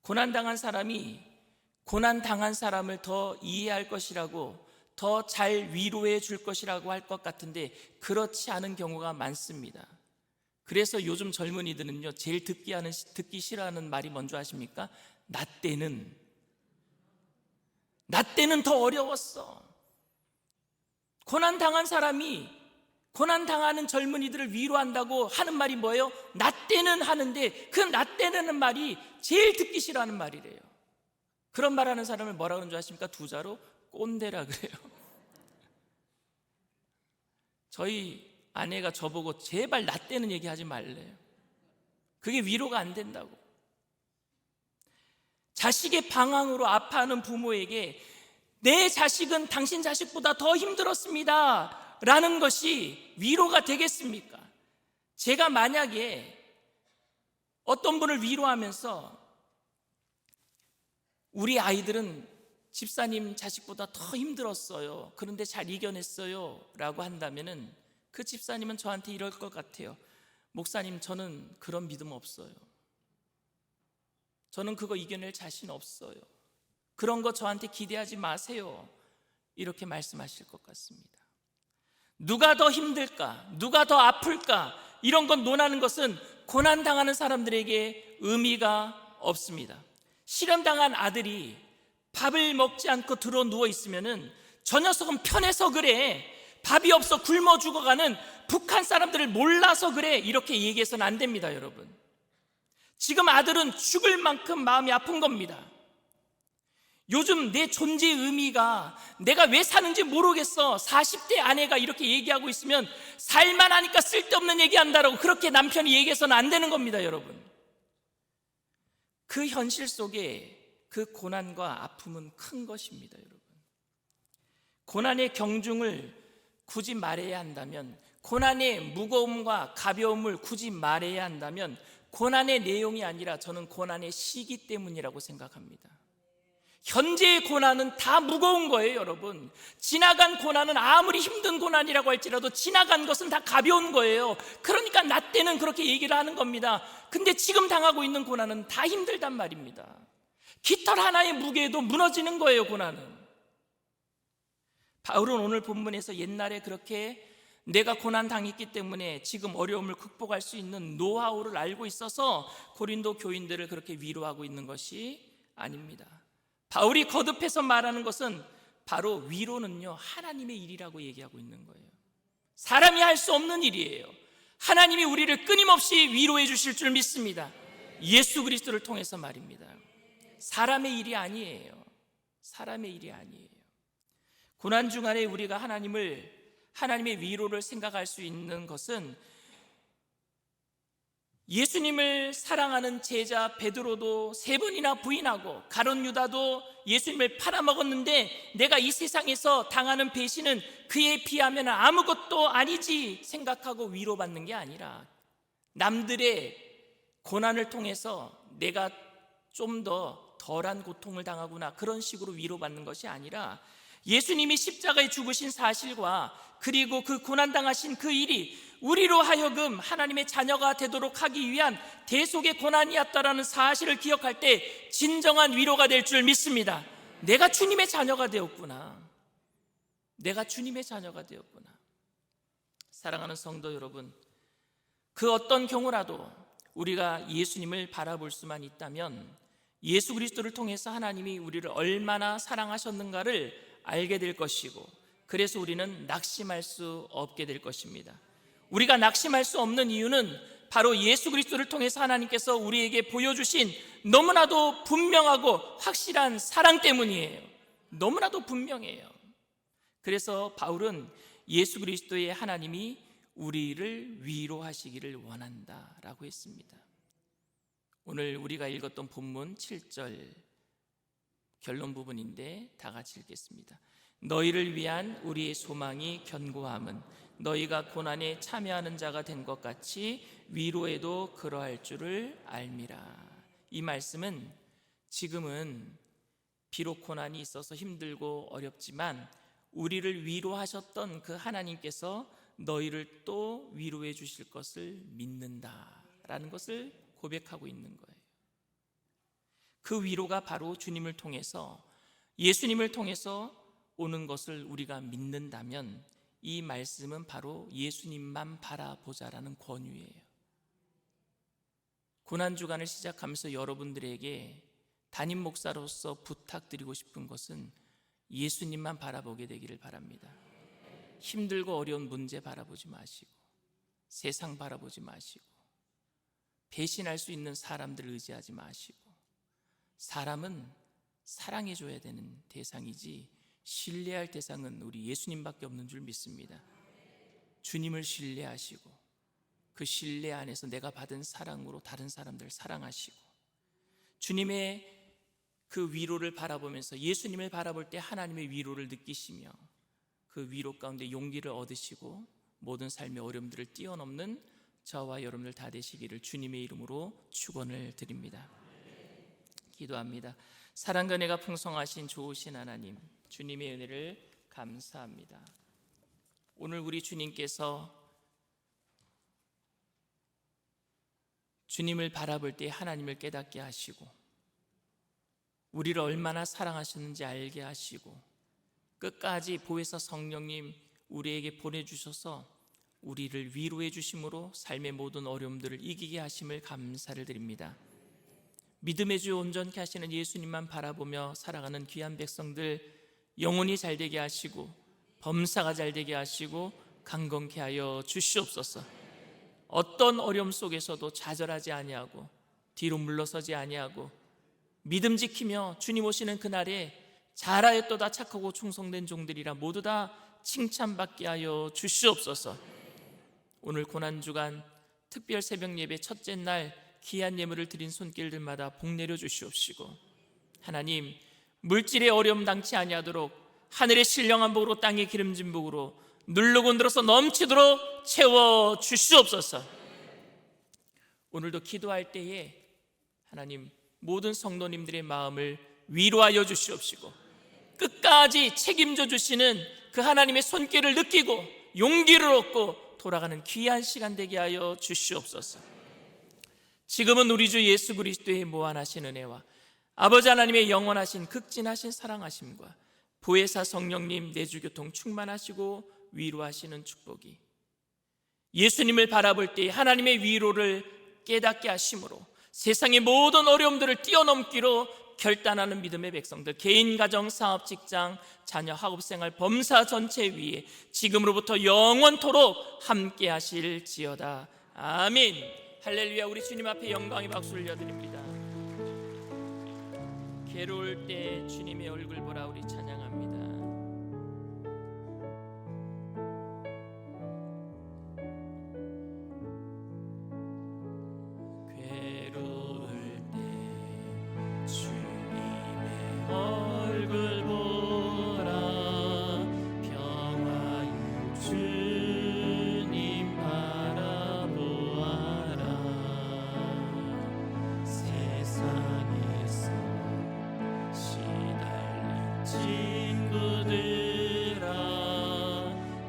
고난당한 사람이 고난당한 사람을 더 이해할 것이라고, 더 잘 위로해 줄 것이라고 할 것 같은데 그렇지 않은 경우가 많습니다. 그래서 요즘 젊은이들은요, 제일 듣기 싫어하는 말이 뭔지 아십니까? 나 때는 더 어려웠어. 고난당한 사람이 고난당하는 젊은이들을 위로한다고 하는 말이 뭐예요? 나 때는 하는데 그 나 때는 말이 제일 듣기 싫어하는 말이래요. 그런 말하는 사람을 뭐라 그러는 줄 아십니까? 두 자로 꼰대라 그래요. 저희 아내가 저보고 제발 나 때는 얘기하지 말래요. 그게 위로가 안 된다고. 자식의 방황으로 아파하는 부모에게 내 자식은 당신 자식보다 더 힘들었습니다 라는 것이 위로가 되겠습니까? 제가 만약에 어떤 분을 위로하면서 우리 아이들은 집사님 자식보다 더 힘들었어요, 그런데 잘 이겨냈어요 라고 한다면은 그 집사님은 저한테 이럴 것 같아요. 목사님, 저는 그런 믿음 없어요. 저는 그거 이겨낼 자신 없어요. 그런 거 저한테 기대하지 마세요. 이렇게 말씀하실 것 같습니다. 누가 더 힘들까? 누가 더 아플까? 이런 건 논하는 것은 고난당하는 사람들에게 의미가 없습니다. 실험당한 아들이 밥을 먹지 않고 들어 누워 있으면은 저 녀석은 편해서 그래, 밥이 없어 굶어 죽어가는 북한 사람들을 몰라서 그래, 이렇게 얘기해서는 안 됩니다. 여러분, 지금 아들은 죽을 만큼 마음이 아픈 겁니다. 요즘 내 존재의 의미가 내가 왜 사는지 모르겠어. 40대 아내가 이렇게 얘기하고 있으면 살만하니까 쓸데없는 얘기한다라고 그렇게 남편이 얘기해서는 안 되는 겁니다, 여러분. 그 현실 속에 그 고난과 아픔은 큰 것입니다, 여러분. 고난의 경중을 굳이 말해야 한다면, 고난의 무거움과 가벼움을 굳이 말해야 한다면 고난의 내용이 아니라 저는 고난의 시기 때문이라고 생각합니다. 현재의 고난은 다 무거운 거예요, 여러분. 지나간 고난은 아무리 힘든 고난이라고 할지라도 지나간 것은 다 가벼운 거예요. 그러니까 나 때는 그렇게 얘기를 하는 겁니다. 근데 지금 당하고 있는 고난은 다 힘들단 말입니다. 깃털 하나의 무게에도 무너지는 거예요, 고난은. 바울은 오늘 본문에서 옛날에 그렇게 내가 고난 당했기 때문에 지금 어려움을 극복할 수 있는 노하우를 알고 있어서 고린도 교인들을 그렇게 위로하고 있는 것이 아닙니다. 바울이 거듭해서 말하는 것은 바로 위로는요, 하나님의 일이라고 얘기하고 있는 거예요. 사람이 할 수 없는 일이에요. 하나님이 우리를 끊임없이 위로해 주실 줄 믿습니다. 예수 그리스도를 통해서 말입니다. 사람의 일이 아니에요. 사람의 일이 아니에요. 고난 중간에 우리가 하나님의 위로를 생각할 수 있는 것은 예수님을 사랑하는 제자 베드로도 3번이나 부인하고 가룟 유다도 예수님을 팔아먹었는데 내가 이 세상에서 당하는 배신은 그에 비하면 아무것도 아니지 생각하고 위로받는 게 아니라 남들의 고난을 통해서 내가 좀 더 덜한 고통을 당하구나 그런 식으로 위로받는 것이 아니라 예수님이 십자가에 죽으신 사실과 그리고 그 고난당하신 그 일이 우리로 하여금 하나님의 자녀가 되도록 하기 위한 대속의 고난이었다라는 사실을 기억할 때 진정한 위로가 될 줄 믿습니다. 내가 주님의 자녀가 되었구나. 내가 주님의 자녀가 되었구나. 사랑하는 성도 여러분, 그 어떤 경우라도 우리가 예수님을 바라볼 수만 있다면 예수 그리스도를 통해서 하나님이 우리를 얼마나 사랑하셨는가를 알게 될 것이고, 그래서 우리는 낙심할 수 없게 될 것입니다. 우리가 낙심할 수 없는 이유는 바로 예수 그리스도를 통해서 하나님께서 우리에게 보여주신 너무나도 분명하고 확실한 사랑 때문이에요. 너무나도 분명해요. 그래서 바울은 예수 그리스도의 하나님이 우리를 위로하시기를 원한다라고 했습니다. 오늘 우리가 읽었던 본문 7절 결론 부분인데 다 같이 읽겠습니다. 너희를 위한 우리의 소망이 견고함은 너희가 고난에 참여하는 자가 된 것 같이 위로에도 그러할 줄을 알미라. 이 말씀은 지금은 비록 고난이 있어서 힘들고 어렵지만 우리를 위로하셨던 그 하나님께서 너희를 또 위로해 주실 것을 믿는다라는 것을 고백하고 있는 거예요. 그 위로가 바로 주님을 통해서, 예수님을 통해서 오는 것을 우리가 믿는다면 이 말씀은 바로 예수님만 바라보자라는 권유예요. 고난주간을 시작하면서 여러분들에게 담임 목사로서 부탁드리고 싶은 것은 예수님만 바라보게 되기를 바랍니다. 힘들고 어려운 문제 바라보지 마시고, 세상 바라보지 마시고, 배신할 수 있는 사람들을 의지하지 마시고, 사람은 사랑해줘야 되는 대상이지 신뢰할 대상은 우리 예수님밖에 없는 줄 믿습니다. 주님을 신뢰하시고 그 신뢰 안에서 내가 받은 사랑으로 다른 사람들을 사랑하시고, 주님의 그 위로를 바라보면서 예수님을 바라볼 때 하나님의 위로를 느끼시며 그 위로 가운데 용기를 얻으시고 모든 삶의 어려움들을 뛰어넘는 저와 여러분들 다 되시기를 주님의 이름으로 축원을 드립니다. 기도합니다. 사랑과 은혜가 풍성하신 좋으신 하나님, 주님의 은혜를 감사합니다. 오늘 우리 주님께서 주님을 바라볼 때 하나님을 깨닫게 하시고 우리를 얼마나 사랑하셨는지 알게 하시고 끝까지 보혜사 성령님 우리에게 보내주셔서 우리를 위로해 주심으로 삶의 모든 어려움들을 이기게 하심을 감사를 드립니다. 믿음의 주 온전케 하시는 예수님만 바라보며 살아가는 귀한 백성들 영혼이 잘되게 하시고 범사가 잘되게 하시고 강건케 하여 주시옵소서. 어떤 어려움 속에서도 좌절하지 아니하고 뒤로 물러서지 아니하고 믿음 지키며 주님 오시는 그날에 잘하였도다 착하고 충성된 종들이라 모두 다 칭찬받게 하여 주시옵소서. 오늘 고난주간 특별 새벽 예배 첫째 날 귀한 예물을 드린 손길들마다 복 내려 주시옵시고, 하나님 물질의 어려움 당치 아니하도록 하늘의 신령한 복으로 땅의 기름진 복으로 누르고 늘어서 넘치도록 채워 주시옵소서. 오늘도 기도할 때에 하나님 모든 성도님들의 마음을 위로하여 주시옵시고, 끝까지 책임져 주시는 그 하나님의 손길을 느끼고 용기를 얻고 돌아가는 귀한 시간 되게 하여 주시옵소서. 지금은 우리 주 예수 그리스도의 무한하신 은혜와 아버지 하나님의 영원하신 극진하신 사랑하심과 보혜사 성령님 내주교통 충만하시고 위로하시는 축복이 예수님을 바라볼 때 하나님의 위로를 깨닫게 하심으로 세상의 모든 어려움들을 뛰어넘기로 결단하는 믿음의 백성들, 개인, 가정, 사업, 직장, 자녀, 학업생활, 범사 전체 위에 지금으로부터 영원토록 함께 하실지어다. 아멘. 할렐루야. 우리 주님 앞에 영광의 박수를 올려드립니다. 괴로울 때 주님의 얼굴 보라 우리 찬양합니다. 괴로울 때 주님의 얼굴 보라 평화의 주님 바라보아라. 세상에서 시달린 친구들아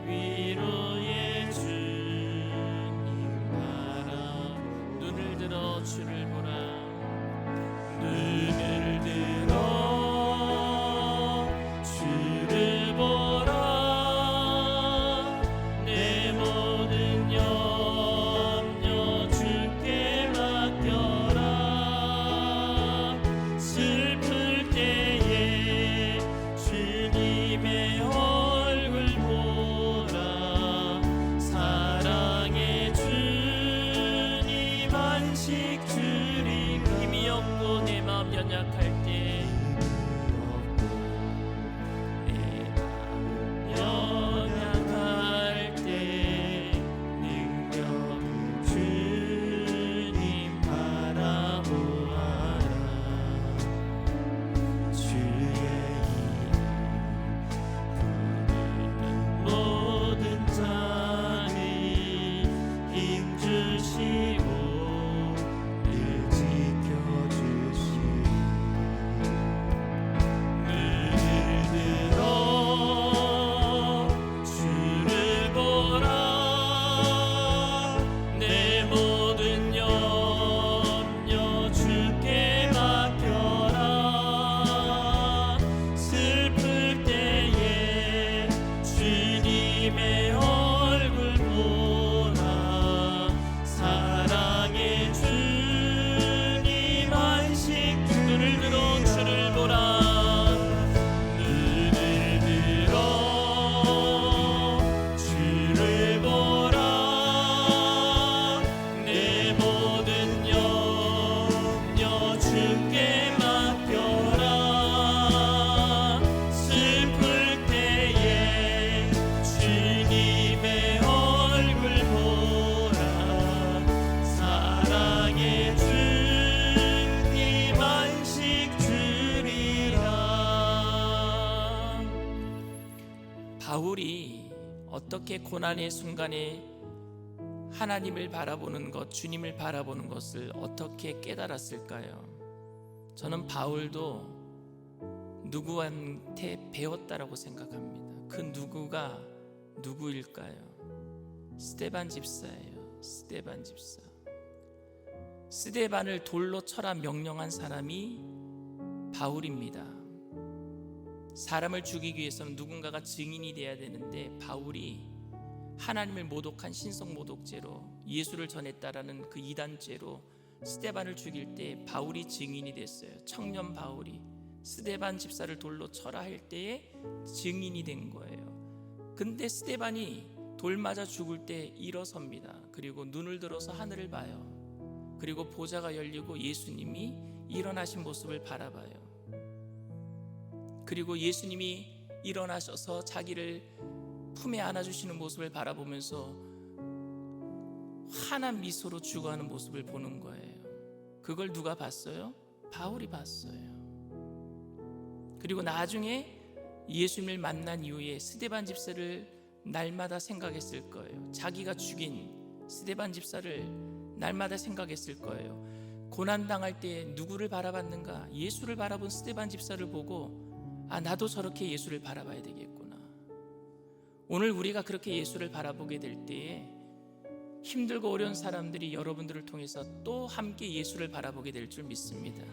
위로의 주님 바라. 눈을 들어 주를 보라. 눈을 들어 주를 보라. 내 모든 염려 주께 맡겨라. 슬플 때에 주님의 얼굴 보라. 사랑의 주님 안식 주리가. 힘이 없고 내 마음 연약할 때 연약할 때 능력 주님 바라보아라. 주의 이름 부르는 모든 자니 힘 주시고 늘 지켜주시고 눈을 들어 주를 보라. 내 모든 염려 주께 맡겨라. 슬플 때에 주님의 얼굴 보라. 사랑의 주님 안식. 눈을 들어 주를 보라. 눈을 들어 주를 보라. 내 모든 염려 주께 맡겨라. 슬플 때에 주님의 얼굴 보라. 사랑의 주님 안식 주리라. 바울이 어떻게 고난의 순간에 하나님을 바라보는 것, 주님을 바라보는 것을 어떻게 깨달았을까요? 저는 바울도 누구한테 배웠다라고 생각합니다. 그 누구가 누구일까요? 스데반 집사예요. 스데반 집사. 스데반을 돌로 쳐라 명령한 사람이 바울입니다. 사람을 죽이기 위해서는 누군가가 증인이 돼야 되는데 바울이 하나님을 모독한 신성 모독죄로 예수를 전했다라는 그 이단죄로 스데반을 죽일 때 바울이 증인이 됐어요. 청년 바울이 스데반 집사를 돌로 쳐라 할 때에 증인이 된 거예요. 근데 스데반이 돌 맞아 죽을 때 일어섭니다. 그리고 눈을 들어서 하늘을 봐요. 그리고 보좌가 열리고 예수님이 일어나신 모습을 바라봐요. 그리고 예수님이 일어나셔서 자기를 품에 안아주시는 모습을 바라보면서 환한 미소로 죽어가는 모습을 보는 거예요. 그걸 누가 봤어요? 바울이 봤어요. 그리고 나중에 예수님을 만난 이후에 스데반 집사를 날마다 생각했을 거예요. 자기가 죽인 스데반 집사를 날마다 생각했을 거예요. 고난당할 때 누구를 바라봤는가? 예수를 바라본 스데반 집사를 보고 나도 저렇게 예수를 바라봐야 되겠구나. 오늘 우리가 그렇게 예수를 바라보게 될 때에 힘들고 어려운 사람들이 여러분들을 통해서 또 함께 예수를 바라보게 될 줄 믿습니다.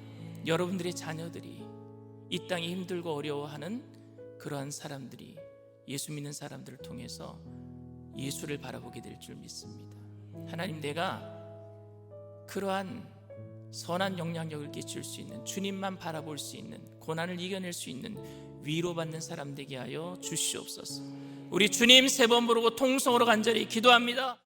여러분들의 자녀들이 이 땅에 힘들고 어려워하는 그러한 사람들이 예수 믿는 사람들을 통해서 예수를 바라보게 될 줄 믿습니다. 하나님, 내가 그러한 선한 영향력을 끼칠 수 있는, 주님만 바라볼 수 있는, 고난을 이겨낼 수 있는 위로받는 사람 되게 하여 주시옵소서. 우리 주님 3번 부르고 통성으로 간절히 기도합니다.